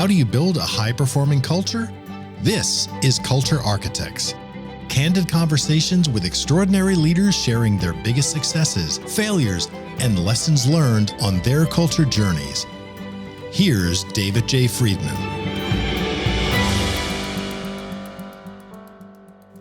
How do you build a high-performing culture? This is Culture Architects. Candid conversations with extraordinary leaders sharing their biggest successes, failures, and lessons learned on their culture journeys. Here's David J. Friedman.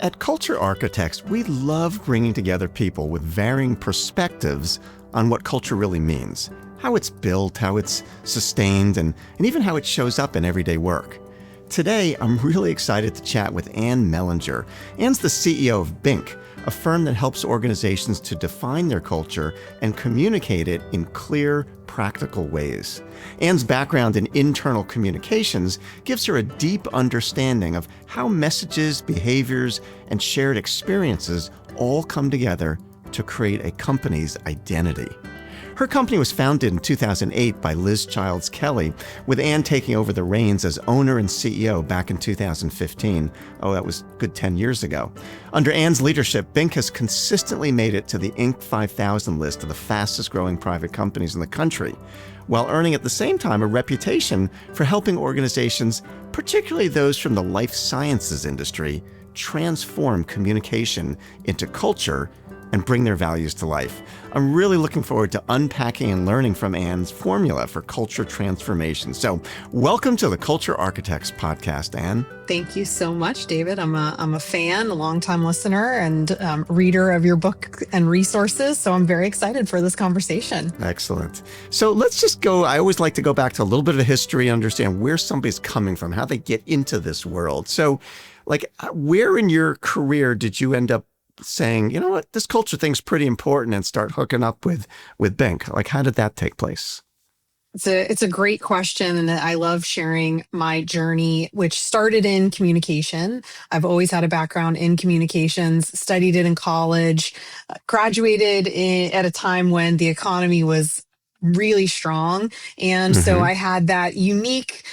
At Culture Architects, we love bringing together people with varying perspectives on what culture really means, how it's built, how it's sustained, and even how it shows up in everyday work. Today, I'm really excited to chat with Ann Melinger. Ann's the CEO of Bink, a firm that helps organizations to define their culture and communicate it in clear, practical ways. Ann's background in internal communications gives her a deep understanding of how messages, behaviors, and shared experiences all come together to create a company's identity. Her company was founded in 2008 by Liz Childs Kelly, with Ann taking over the reins as owner and CEO back in 2015. Oh, that was a good 10 years ago. Under Ann's leadership, Bink has consistently made it to the Inc. 5000 list of the fastest growing private companies in the country, while earning at the same time a reputation for helping organizations, particularly those from the life sciences industry, transform communication into culture and bring their values to life. I'm really looking forward to unpacking and learning from Ann's formula for culture transformation. So welcome to the Culture Architects podcast, Ann. Thank you so much, David. I'm a fan, a longtime listener, and reader of your book and resources. So I'm very excited for this conversation. Excellent. So let's just go. I always like to go back to a little bit of history, understand where somebody's coming from, how they get into this world. So where in your career did you end up saying, you know what, this culture thing's pretty important, and start hooking up with Bink? How did that take place? It's a great question, and I love sharing my journey, which started in communication. I've always had a background in communications, studied it in college, graduated at a time when the economy was really strong. And so I had that unique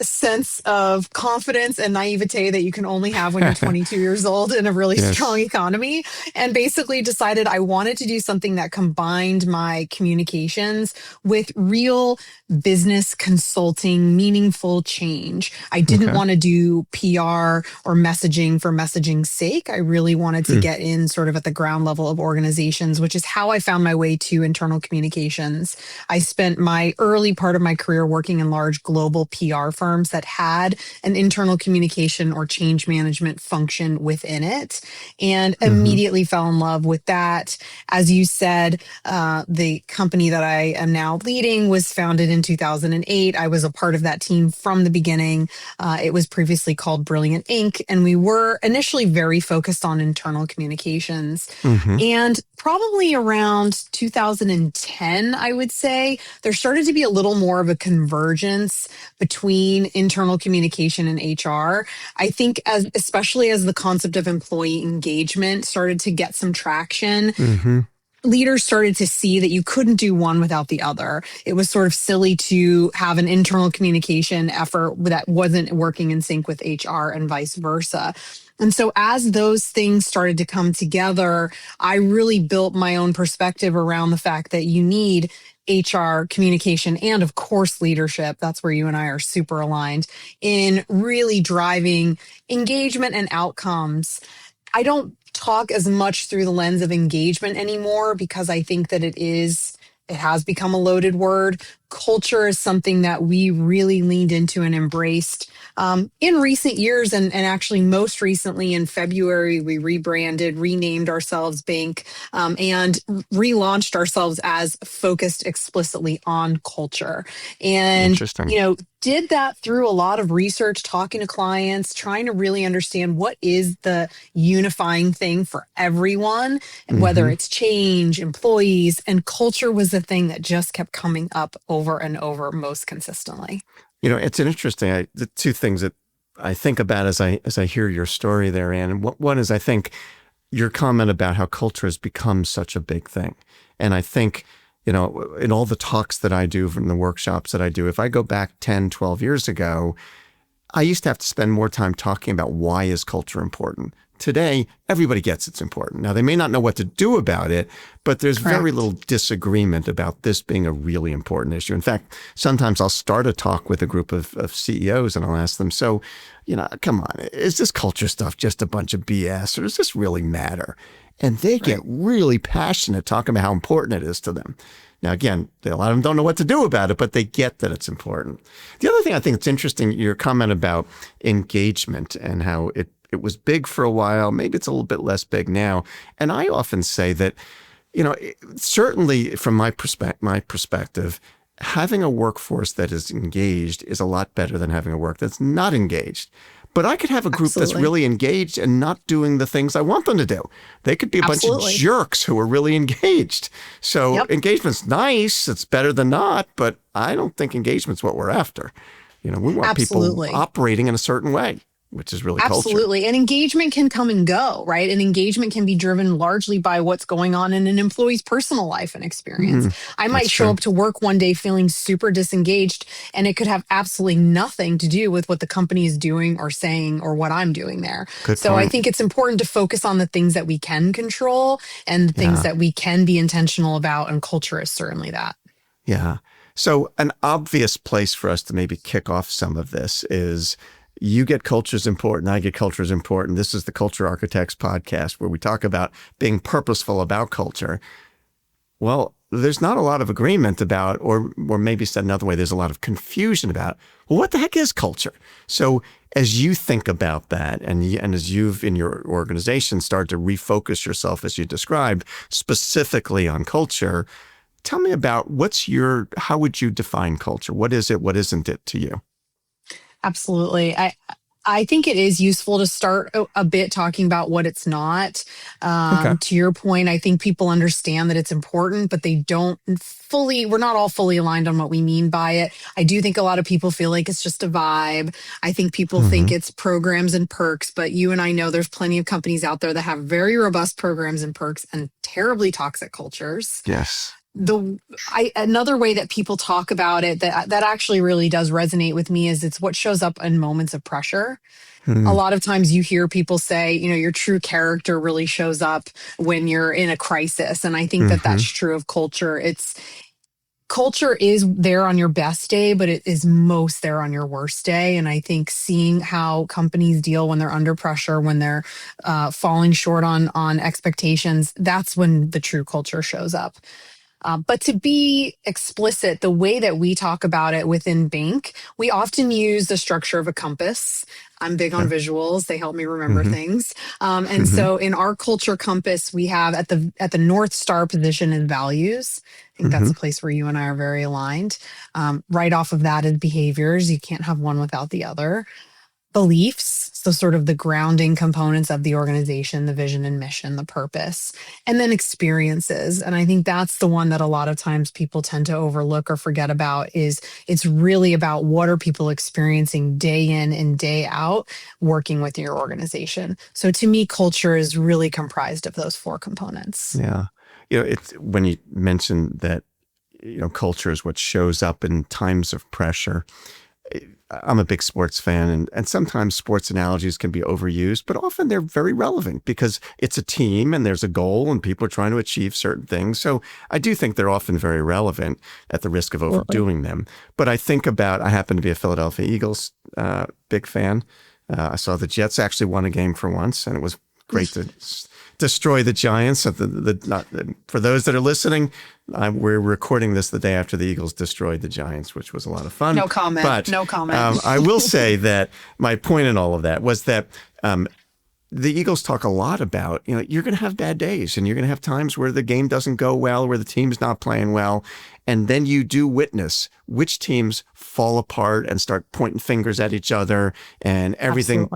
sense of confidence and naivete that you can only have when you're 22 years old in a really strong economy, and basically decided I wanted to do something that combined my communications with real business consulting, meaningful change. I didn't want to do PR or messaging for messaging's sake. I really wanted to get in sort of at the ground level of organizations, which is how I found my way to internal communications. I spent my early part of my career working in large global PR firms that had an internal communication or change management function within it, and immediately fell in love with that. As you said, the company that I am now leading was founded in 2008. I was a part of that team from the beginning. It was previously called Brilliant Inc., and we were initially very focused on internal communications. And probably around 2010, I would say, there started to be a little more of a convergence between internal communication and HR. I think especially as the concept of employee engagement started to get some traction, leaders started to see that you couldn't do one without the other. It was sort of silly to have an internal communication effort that wasn't working in sync with HR and vice versa. And so as those things started to come together, I really built my own perspective around the fact that you need HR, communication, and of course, leadership. That's where you and I are super aligned in really driving engagement and outcomes. I don't talk as much through the lens of engagement anymore, because I think that it has become a loaded word. Culture is something that we really leaned into and embraced in recent years. And actually most recently in February, we rebranded, renamed ourselves Bink, and relaunched ourselves as focused explicitly on culture. And, did that through a lot of research, talking to clients, trying to really understand what is the unifying thing for everyone, and whether it's change, employees, and culture was the thing that just kept coming up over and over most consistently. It's interesting. The two things that I think about as I hear your story there, Ann. And one is, I think, your comment about how culture has become such a big thing. And I think, in all the talks that I do, from the workshops that I do, if I go back 10, 12 years ago, I used to have to spend more time talking about why is culture important Today, everybody gets it's important. Now, they may not know what to do about it, but there's very little disagreement about this being a really important issue. In fact, sometimes I'll start a talk with a group of CEOs and I'll ask them, so, come on, is this culture stuff just a bunch of BS or does this really matter? And they get really passionate talking about how important it is to them. Now, again, a lot of them don't know what to do about it, but they get that it's important. The other thing I think it's interesting, your comment about engagement and how it was big for a while. Maybe it's a little bit less big now. And I often say that, certainly from my perspective, having a workforce that is engaged is a lot better than having a work that's not engaged. But I could have a group that's really engaged and not doing the things I want them to do. They could be a bunch of jerks who are really engaged. So engagement's nice. It's better than not. But I don't think engagement's what we're after. We want people operating in a certain way, which is really culture. Absolutely. And engagement can come and go, right? And engagement can be driven largely by what's going on in an employee's personal life and experience. I might show up to work one day feeling super disengaged, and it could have absolutely nothing to do with what the company is doing or saying or what I'm doing there. Good so point. I think it's important to focus on the things that we can control and the things that we can be intentional about, and culture is certainly that. Yeah. So an obvious place for us to maybe kick off some of this is, you get culture is important. I get culture is important. This is the Culture Architects podcast where we talk about being purposeful about culture. Well, there's not a lot of agreement about, or maybe said another way, there's a lot of confusion about, well, what the heck is culture? So as you think about that, and as you've in your organization started to refocus yourself, as you described, specifically on culture, tell me about how would you define culture? What is it? What isn't it to you? Absolutely. I think it is useful to start a bit talking about what it's not. To your point, I think people understand that it's important, but we're not all fully aligned on what we mean by it. I do think a lot of people feel like it's just a vibe. I think people think it's programs and perks, but you and I know there's plenty of companies out there that have very robust programs and perks and terribly toxic cultures. Yes. Another way that people talk about it that actually really does resonate with me is it's what shows up in moments of pressure. A lot of times you hear people say, your true character really shows up when you're in a crisis. And I think that that's true of culture. Culture is there on your best day, but it is most there on your worst day. And I think seeing how companies deal when they're under pressure, when they're falling short on expectations, that's when the true culture shows up. But to be explicit, the way that we talk about it within Bink, we often use the structure of a compass. I'm big on visuals. They help me remember things. And so in our culture compass, we have at the North Star position is values. I think that's a place where you and I are very aligned. Right off of that is behaviors. You can't have one without the other. Beliefs, so sort of the grounding components of the organization, the vision and mission, the purpose, and then experiences. And I think that's the one that a lot of times people tend to overlook or forget about is it's really about what are people experiencing day in and day out working with your organization. So to me, culture is really comprised of those four components. Yeah. It's when you mentioned that, culture is what shows up in times of pressure. I'm a big sports fan, and sometimes sports analogies can be overused, but often they're very relevant because it's a team and there's a goal and people are trying to achieve certain things. So I do think they're often very relevant at the risk of overdoing them. But I happen to be a Philadelphia Eagles big fan. I saw the Jets actually won a game for once, and it was great to destroy the Giants. For those that are listening, we're recording this the day after the Eagles destroyed the Giants, which was a lot of fun. No comment. But, no comment. I will say that my point in all of that was that the Eagles talk a lot about, you're going to have bad days and you're going to have times where the game doesn't go well, where the team's not playing well. And then you do witness which teams fall apart and start pointing fingers at each other and everything,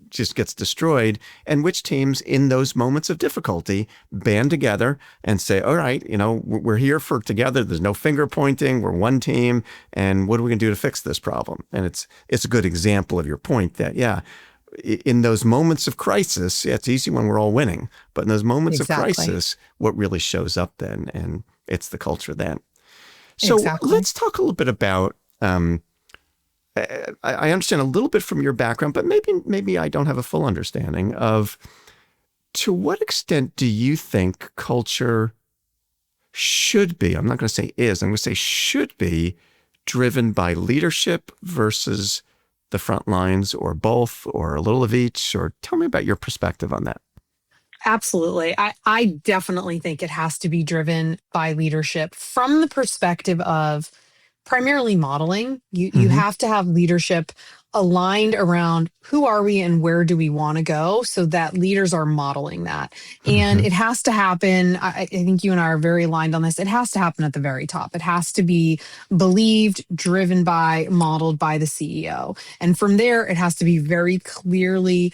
just gets destroyed, and which teams in those moments of difficulty band together and say, all right, we're here for together. There's no finger pointing. We're one team. And what are we going to do to fix this problem? And it's a good example of your point that, in those moments of crisis, it's easy when we're all winning, but in those moments of crisis, what really shows up then, and it's the culture then. So let's talk a little bit about I understand a little bit from your background, but maybe I don't have a full understanding of to what extent do you think culture should be, I'm not going to say is, I'm going to say should be driven by leadership versus the front lines, or both, or a little of each? Or tell me about your perspective on that. Absolutely. I definitely think it has to be driven by leadership from the perspective of primarily modeling. You Mm-hmm. have to have leadership aligned around who are we and where do we want to go, so that leaders are modeling that. And Mm-hmm. it has to happen. I think you and I are very aligned on this. It has to happen at the very top. It has to be believed, driven by, modeled by the CEO. And from there, it has to be very clearly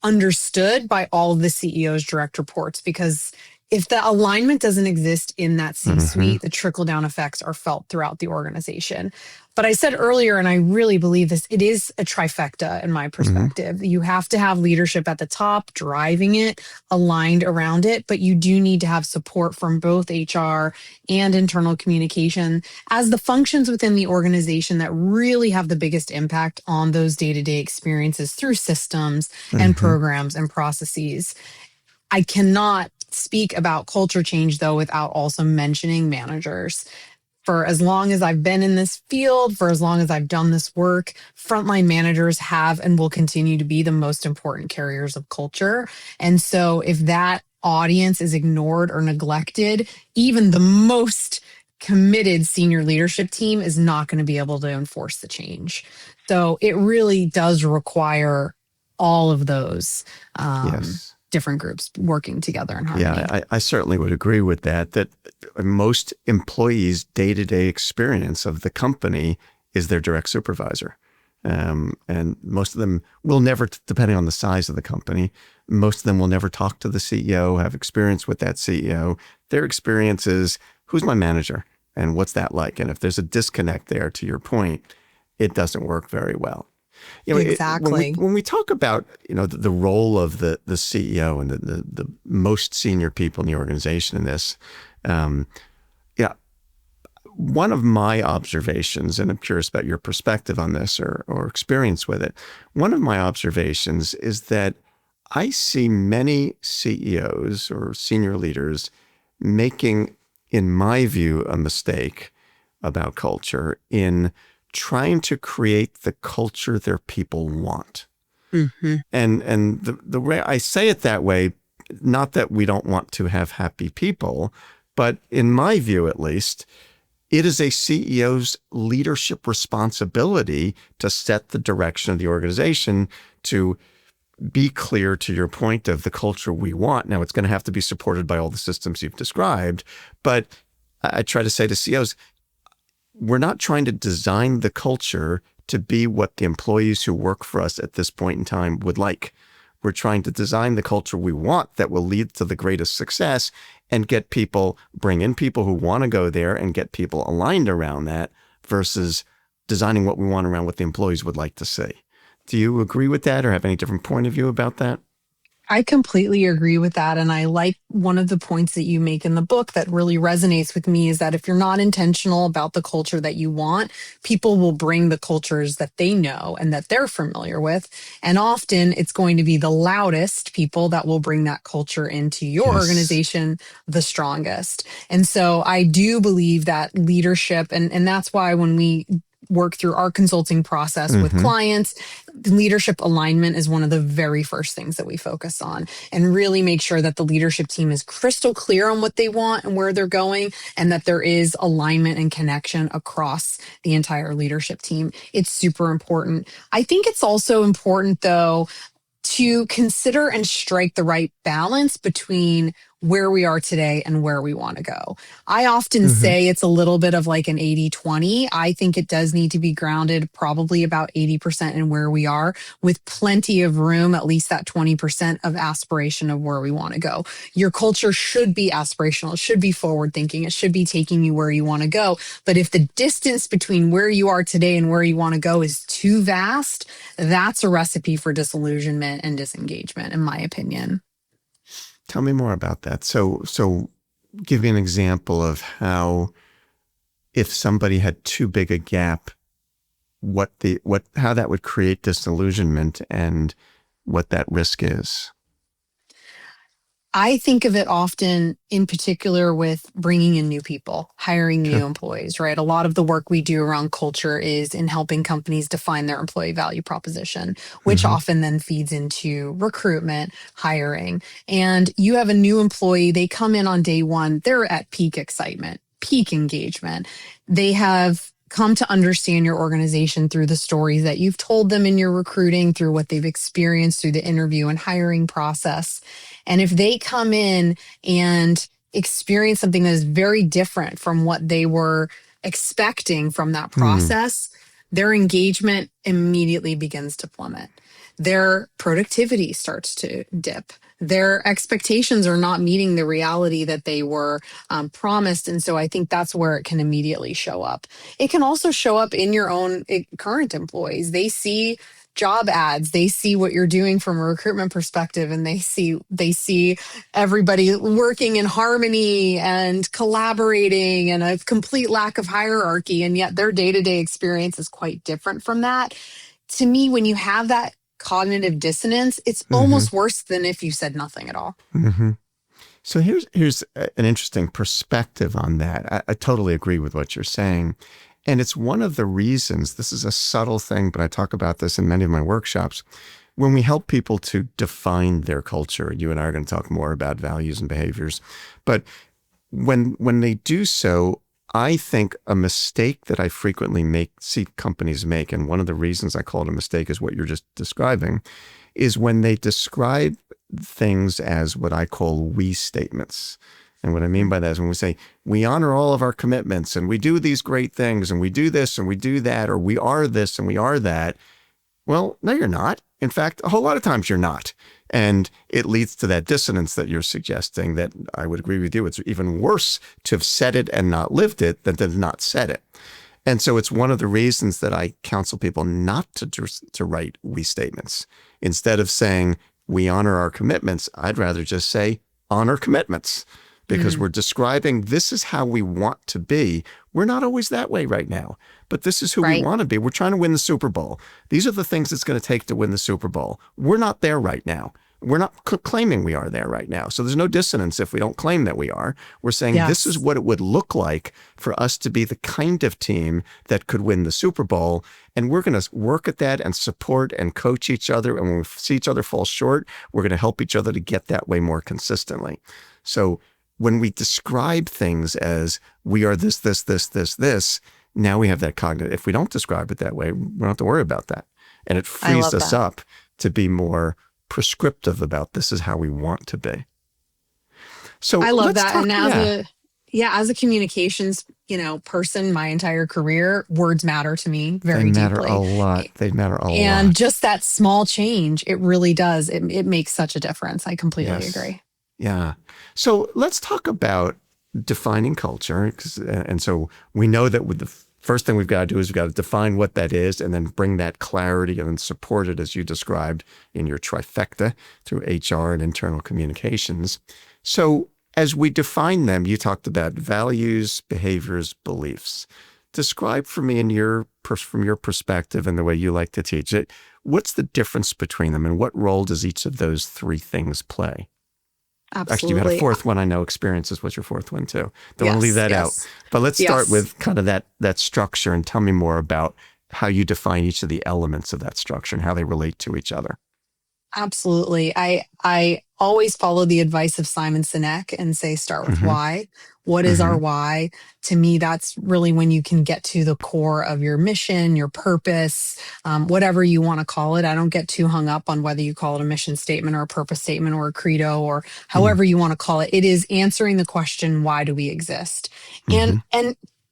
understood by all of the CEO's direct reports, because if the alignment doesn't exist in that Mm-hmm. C-suite, the trickle down effects are felt throughout the organization. But I said earlier, and I really believe this, it is a trifecta in my Mm-hmm. perspective. You have to have leadership at the top driving it, aligned around it, but you do need to have support from both HR and internal communication as the functions within the organization that really have the biggest impact on those day-to-day experiences through systems and Mm-hmm. programs and processes. I cannot speak about culture change, though, without also mentioning managers. For as long as I've been in this field, for as long as I've done this work, frontline managers have and will continue to be the most important carriers of culture. And so if that audience is ignored or neglected, even the most committed senior leadership team is not going to be able to enforce the change. So it really does require all of those Yes. different groups working together in harmony. Yeah, I certainly would agree with that, that most employees' day-to-day experience of the company is their direct supervisor. And most of them will never, depending on the size of the company, most of them will never talk to the CEO, have experience with that CEO. Their experience is, who's my manager and what's that like? And if there's a disconnect there, to your point, it doesn't work very well. Exactly. When we talk about the role of the CEO and the most senior people in the organization in this, yeah, one of my observations, and I'm curious about your perspective on this or experience with it. One of my observations is that I see many CEOs or senior leaders making, in my view, a mistake about culture in trying to create the culture their people want. Mm-hmm. And the way I say it that way, not that we don't want to have happy people, but in my view, at least, it is a CEO's leadership responsibility to set the direction of the organization, to be clear, to your point, of the culture we want. Now, it's going to have to be supported by all the systems you've described, but I try to say to CEOs, we're not trying to design the culture to be what the employees who work for us at this point in time would like. We're trying to design the culture we want that will lead to the greatest success and bring in people who want to go there and get people aligned around that, versus designing what we want around what the employees would like to see. Do you agree with that or have any different point of view about that? I completely agree with that. And I like one of the points that you make in the book that really resonates with me is that if you're not intentional about the culture that you want, people will bring the cultures that they know and that they're familiar with. And often it's going to be the loudest people that will bring that culture into your Yes. organization the strongest. And so I do believe that leadership, and that's why when we work through our consulting process with Mm-hmm. clients, leadership alignment is one of the very first things that we focus on, and really make sure that the leadership team is crystal clear on what they want and where they're going, and that there is alignment and connection across the entire leadership team. It's super important. I think it's also important, though, to consider and strike the right balance between where we are today and where we want to go. I often Mm-hmm. say it's a little bit of like an 80-20. I think it does need to be grounded probably about 80% in where we are, with plenty of room, at least that 20% of aspiration of where we want to go. Your culture should be aspirational. It should be forward thinking. It should be taking you where you want to go. But if the distance between where you are today and where you want to go is too vast, that's a recipe for disillusionment and disengagement, in my opinion. Tell me more about that. So give me an example of how, if somebody had too big a gap how that would create disillusionment and what that risk is. I think of it often in particular with bringing in new people, hiring Sure. new employees, right? A lot of the work we do around culture is in helping companies define their employee value proposition, which Mm-hmm. often then feeds into recruitment, hiring. And you have a new employee, they come in on day one, they're at peak excitement, peak engagement. They have come to understand your organization through the stories that you've told them in your recruiting, through what they've experienced through the interview and hiring process. And if they come in and experience something that is very different from what they were expecting from that Mm. process, their engagement immediately begins to plummet. Their productivity starts to dip. Their expectations are not meeting the reality that they were promised. And so I think that's where it can immediately show up. It can also show up in your own current employees. They see job ads, they see what you're doing from a recruitment perspective, and they see everybody working in harmony and collaborating and a complete lack of hierarchy, and yet their day-to-day experience is quite different from that. To me, when you have that cognitive dissonance, it's Mm-hmm. almost worse than if you said nothing at all. Mm-hmm. So here's an interesting perspective on that. I totally agree with what you're saying. And it's one of the reasons, this is a subtle thing, but I talk about this in many of my workshops. When we help people to define their culture, you and I are going to talk more about values and behaviors. But when they do so, I think a mistake that I frequently see companies make, and one of the reasons I call it a mistake is what you're just describing, is when they describe things as what I call we statements. And what I mean by that is when we say, we honor all of our commitments and we do these great things and we do this and we do that, or we are this and we are that. Well, no, you're not. In fact, a whole lot of times you're not. And it leads to that dissonance that you're suggesting that I would agree with you. It's even worse to have said it and not lived it than to have not said it. And so it's one of the reasons that I counsel people not to write we statements. Instead of saying we honor our commitments, I'd rather just say honor commitments. Because we're describing this is how we want to be. We're not always that way right now, but this is who we want to be. We're trying to win the Super Bowl. These are the things it's going to take to win the Super Bowl. We're not there right now. We're not claiming we are there right now. So there's no dissonance if we don't claim that we are. We're saying this is what it would look like for us to be the kind of team that could win the Super Bowl. And we're going to work at that and support and coach each other. And when we see each other fall short, we're going to help each other to get that way more consistently. So when we describe things as we are this, now we have that cognitive. If we don't describe it that way, we don't have to worry about that. And it frees us up to be more prescriptive about this is how we want to be. So I love that. And as a communications, person, my entire career, words matter to me very deeply. They matter a lot. And just that small change, it really does. It makes such a difference. I completely agree. Yeah. So let's talk about defining culture. And so we know that with the first thing we've got to do is we've got to define what that is and then bring that clarity and then support it as you described in your trifecta through HR and internal communications. So as we define them, you talked about values, behaviors, beliefs. Describe for me from your perspective and the way you like to teach it, what's the difference between them and what role does each of those three things play? Absolutely. Actually, you had a fourth one. I know experiences was your fourth one too. Don't want to leave that out. But let's start with kind of that structure and tell me more about how you define each of the elements of that structure and how they relate to each other. Absolutely. I always follow the advice of Simon Sinek and say, start with why. What is our why? To me, that's really when you can get to the core of your mission, your purpose, whatever you want to call it. I don't get too hung up on whether you call it a mission statement or a purpose statement or a credo or however you want to call it. It is answering the question, why do we exist? And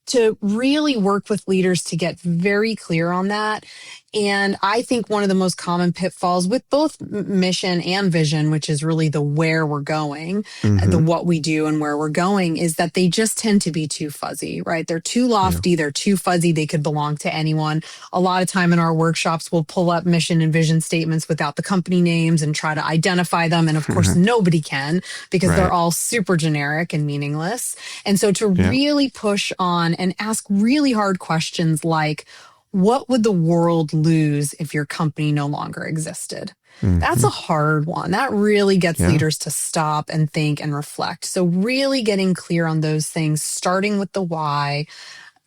to really work with leaders to get very clear on that. And I think one of the most common pitfalls with both mission and vision, which is really the where we're going, the what we do and where we're going, is that they just tend to be too fuzzy, right? They're too lofty, they're too fuzzy, they could belong to anyone. A lot of time in our workshops, we'll pull up mission and vision statements without the company names and try to identify them. And of course, nobody can because they're all super generic and meaningless. And so to really push on and ask really hard questions like, what would the world lose if your company no longer existed? That's a hard one. That really gets Yeah. leaders to stop and think and reflect. So, really getting clear on those things, starting with the why,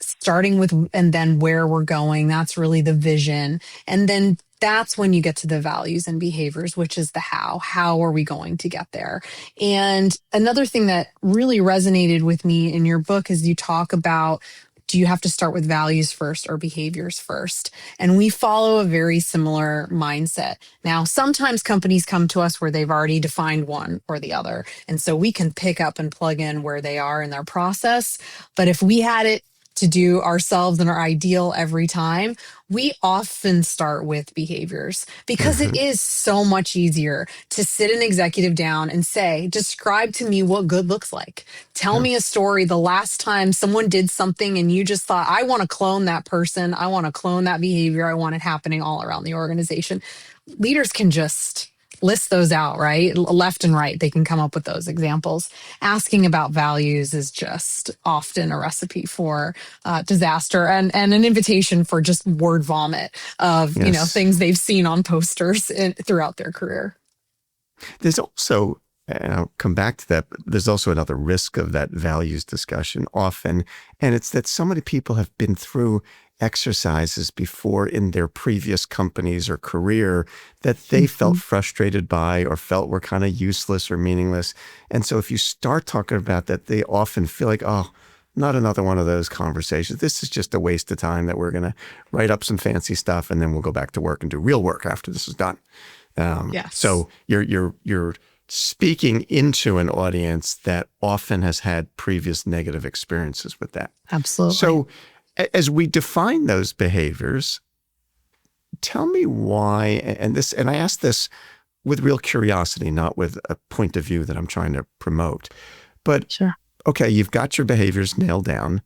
starting with and then where we're going, that's really the vision. And then that's when you get to the values and behaviors, which is the how are we going to get there. And another thing that really resonated with me in your book is you talk about, do you have to start with values first or behaviors first? And we follow a very similar mindset. Now, sometimes companies come to us where they've already defined one or the other, and so we can pick up and plug in where they are in their process. But if we had it to do ourselves and our ideal every time, we often start with behaviors because it is so much easier to sit an executive down and say, describe to me what good looks like. Tell me a story the last time someone did something and you just thought, I want to clone that person. I want to clone that behavior. I want it happening all around the organization. Leaders can just list those out, right? Left and right, they can come up with those examples. Asking about values is just often a recipe for disaster and an invitation for just word vomit of Yes. things they've seen on posters throughout their career. There's also, and I'll come back to that, but there's also another risk of that values discussion often, and it's that so many people have been through exercises before in their previous companies or career that they felt frustrated by or felt were kind of useless or meaningless. And so if you start talking about that, they often feel like, oh, not another one of those conversations. This is just a waste of time that we're going to write up some fancy stuff and then we'll go back to work and do real work after this is done. Yes. So you're speaking into an audience that often has had previous negative experiences with that. Absolutely. So as we define those behaviors, tell me why, and I ask this with real curiosity, not with a point of view that I'm trying to promote. But Sure. Okay, you've got your behaviors nailed down.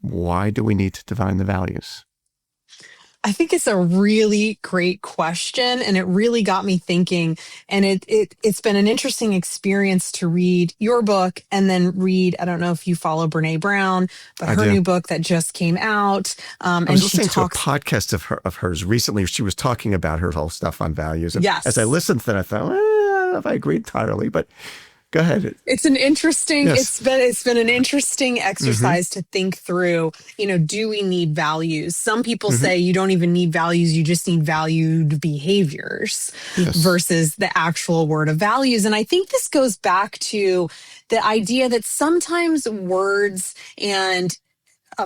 Why do we need to define the values? I think it's a really great question, and it really got me thinking. And it's been an interesting experience to read your book and then read. I don't know if you follow Brene Brown, but I her do. new book that just came out. I And was she listening talks. to a podcast of hers recently. She was talking about her whole stuff on values. And Yes. as I listened to that, I thought, well, I don't know if I agree entirely, but go ahead. It's an interesting, Yes. it's been an interesting exercise to think through, do we need values? Some people say you don't even need values, you just need valued behaviors Yes. versus the actual word of values. And I think this goes back to the idea that sometimes words and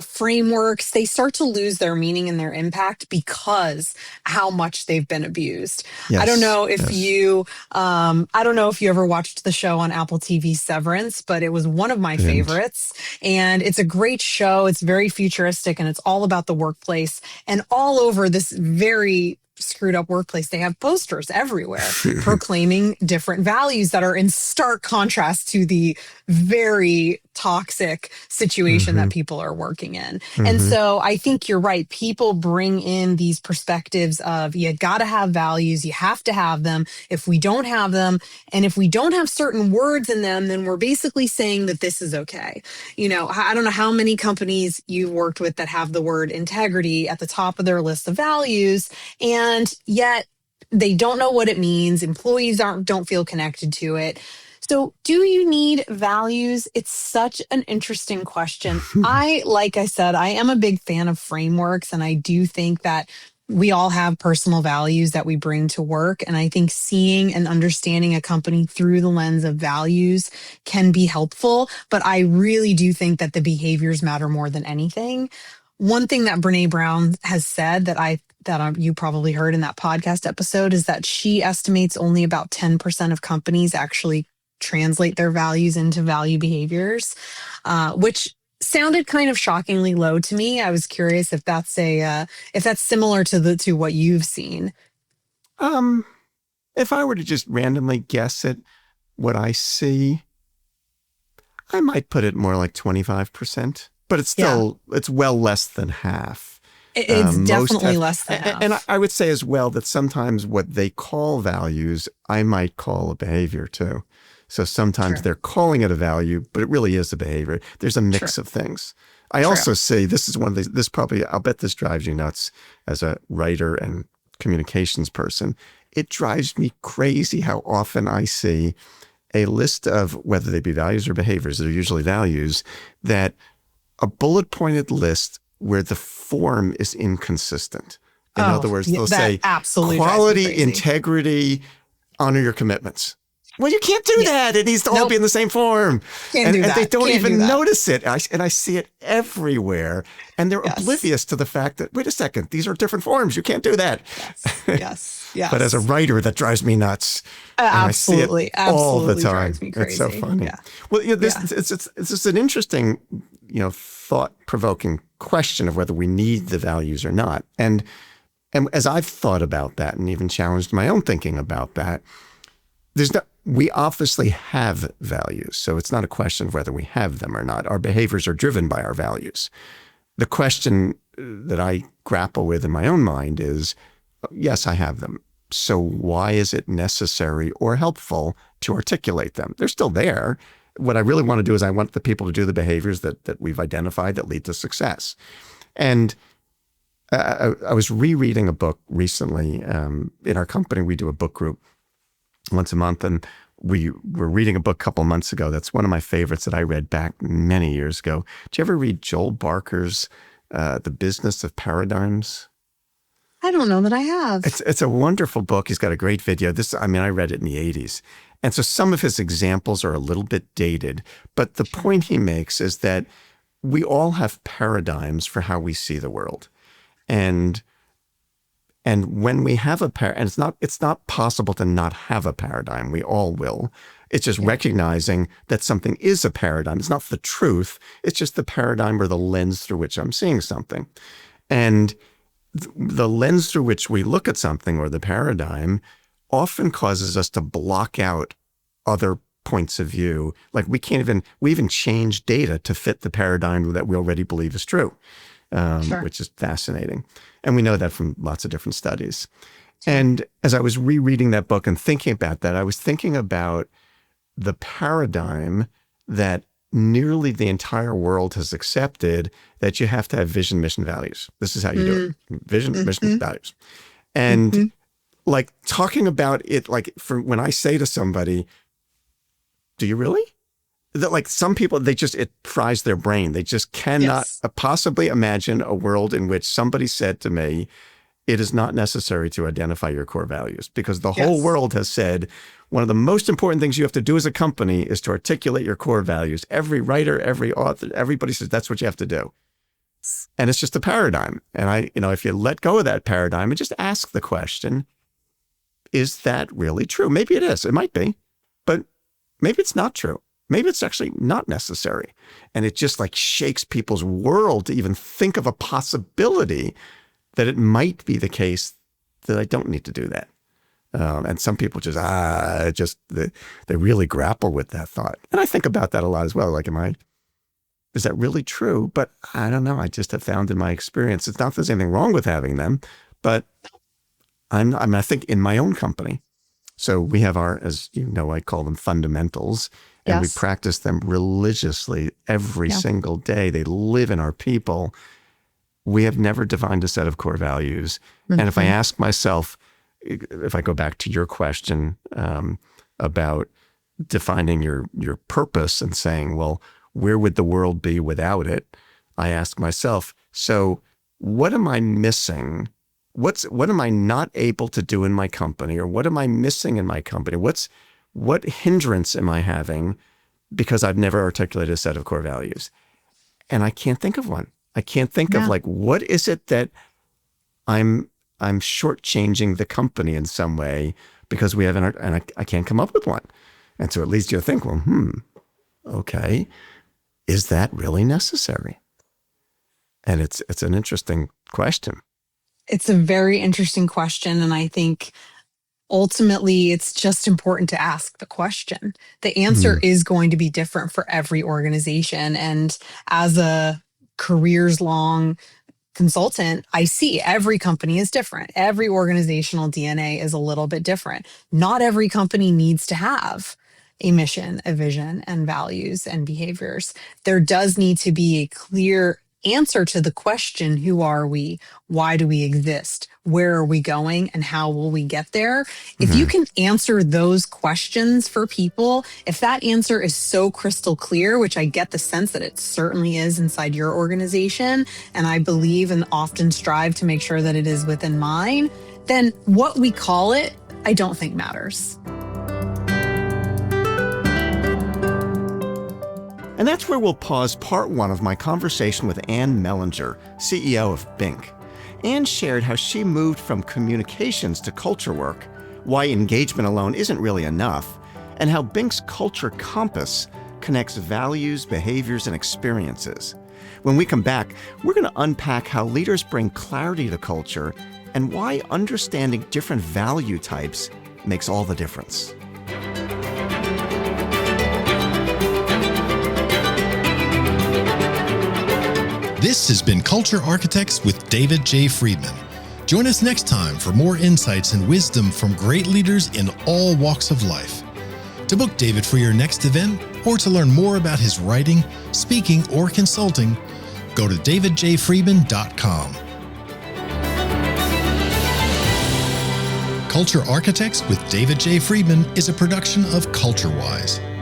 frameworks, they start to lose their meaning and their impact because how much they've been abused. Yes. I don't know if Yes. I don't know if you ever watched the show on Apple TV, Severance, but it was one of my Didn't. favorites. And it's a great show. It's very futuristic and it's all about the workplace. And all over this very screwed up workplace, they have posters everywhere proclaiming different values that are in stark contrast to the very toxic situation that people are working in. And so I think you're right. People bring in these perspectives of you got to have values, you have to have them. If we don't have them, and if we don't have certain words in them, then we're basically saying that this is okay. I don't know how many companies you've worked with that have the word integrity at the top of their list of values, and yet they don't know what it means. Employees don't feel connected to it. So, do you need values? It's such an interesting question. Like I said, I am a big fan of frameworks, and I do think that we all have personal values that we bring to work. And I think seeing and understanding a company through the lens of values can be helpful. But I really do think that the behaviors matter more than anything. One thing that Brene Brown has said that you probably heard in that podcast episode is that she estimates only about 10% of companies actually translate their values into value behaviors, which sounded kind of shockingly low to me. I was curious if that's similar to what you've seen. If I were to just randomly guess at what I see, I might put it more like 25%, but it's still, it's well less than half. It's Most definitely have, less than and half. I would say as well that sometimes what they call values, I might call a behavior too. So sometimes True. they're calling it a value, but it really is a behavior. There's a True. mix of things. I True. also say this is one of these, this probably, I'll bet this drives you nuts as a writer and communications person. It drives me crazy how often I see a list of whether they be values or behaviors, they're usually values, that a bullet pointed list where the form is inconsistent. In Oh, other words, yeah, they'll that say absolutely drives me quality, crazy. integrity, honor your commitments. Well, you can't do Yeah. that. It needs to all Nope. be in the same form. Can't do And they that. don't Can't do even that. notice it. And I see it everywhere. And they're Yes. oblivious to the fact that, wait a second, these are different forms. You can't do that. Yes. Yes. But as a Yes. writer, that drives me nuts. And I see it Absolutely. all the Absolutely time. drives me It's so crazy. funny. Yeah. Well, Yeah. it's just an interesting, thought-provoking question of whether we need the values or not. And as I've thought about that and even challenged my own thinking about that, we obviously have values. So it's not a question of whether we have them or not. Our behaviors are driven by our values. The question that I grapple with in my own mind is, yes, I have them. So why is it necessary or helpful to articulate them? They're still there. What I really want to do is I want the people to do the behaviors that we've identified that lead to success. And I was rereading a book recently. In our company, we do a book group once a month, and we were reading a book a couple months ago. That's one of my favorites that I read back many years ago. Did you ever read Joel Barker's The Business of Paradigms? I don't know that I have. It's a wonderful book. He's got a great video. I read it in the 80s. And so some of his examples are a little bit dated, but the point he makes is that we all have paradigms for how we see the world. And when we have and it's not possible to not have a paradigm. We all will. It's just recognizing that something is a paradigm. It's not the truth. It's just the paradigm or the lens through which I'm seeing something. And the lens through which we look at something or the paradigm often causes us to block out other points of view. Like we even change data to fit the paradigm that we already believe is true, which is fascinating. And we know that from lots of different studies. And as I was rereading that book and thinking about that, I was thinking about the paradigm that nearly the entire world has accepted, that you have to have vision, mission, values. This is how you do it. Vision, mission, values. And like talking about it, like for when I say to somebody, do you really? That like some people, it fries their brain. They just cannot possibly imagine a world in which somebody said to me, it is not necessary to identify your core values, because the whole world has said one of the most important things you have to do as a company is to articulate your core values. Every writer, every author, everybody says that's what you have to do. And it's just a paradigm. And if you let go of that paradigm and just ask the question, is that really true? Maybe it is. It might be, but maybe it's not true. Maybe it's actually not necessary. And it just like shakes people's world to even think of a possibility that it might be the case that I don't need to do that. And some people they really grapple with that thought. And I think about that a lot as well. Like, is that really true? But I don't know. I just have found in my experience, it's not that there's anything wrong with having them, but I think in my own company. So we have as you know, I call them fundamentals, and we practice them religiously every single day. They live in our people. We have never defined a set of core values. And if I ask myself, if I go back to your question about defining your purpose and saying, well, where would the world be without it? I ask myself, so what am I missing? What am I not able to do in my company, or what am I missing in my company? What hindrance am I having because I've never articulated a set of core values? And I can't think of one. I can't think of like, what is it that I'm shortchanging the company in some way because we haven't, and I can't come up with one. And so it leads you to think, well, okay, is that really necessary? And it's an interesting question. It's a very interesting question. And I think ultimately it's just important to ask the question. The answer is going to be different for every organization. And as a careers long consultant, I see every company is different. Every organizational DNA is a little bit different. Not every company needs to have a mission, a vision, and values and behaviors. There does need to be a clear answer to the question, who are we? Why do we exist? Where are we going? And how will we get there? If you can answer those questions for people, if that answer is so crystal clear, which I get the sense that it certainly is inside your organization, and I believe and often strive to make sure that it is within mine, then what we call it, I don't think matters. And that's where we'll pause part one of my conversation with Ann Melinger, CEO of Bink. Ann shared how she moved from communications to culture work, why engagement alone isn't really enough, and how Bink's culture compass connects values, behaviors, and experiences. When we come back, we're going to unpack how leaders bring clarity to culture and why understanding different value types makes all the difference. This has been Culture Architects with David J. Friedman. Join us next time for more insights and wisdom from great leaders in all walks of life. To book David for your next event or to learn more about his writing, speaking, or consulting, go to davidjfriedman.com. Culture Architects with David J. Friedman is a production of CultureWise.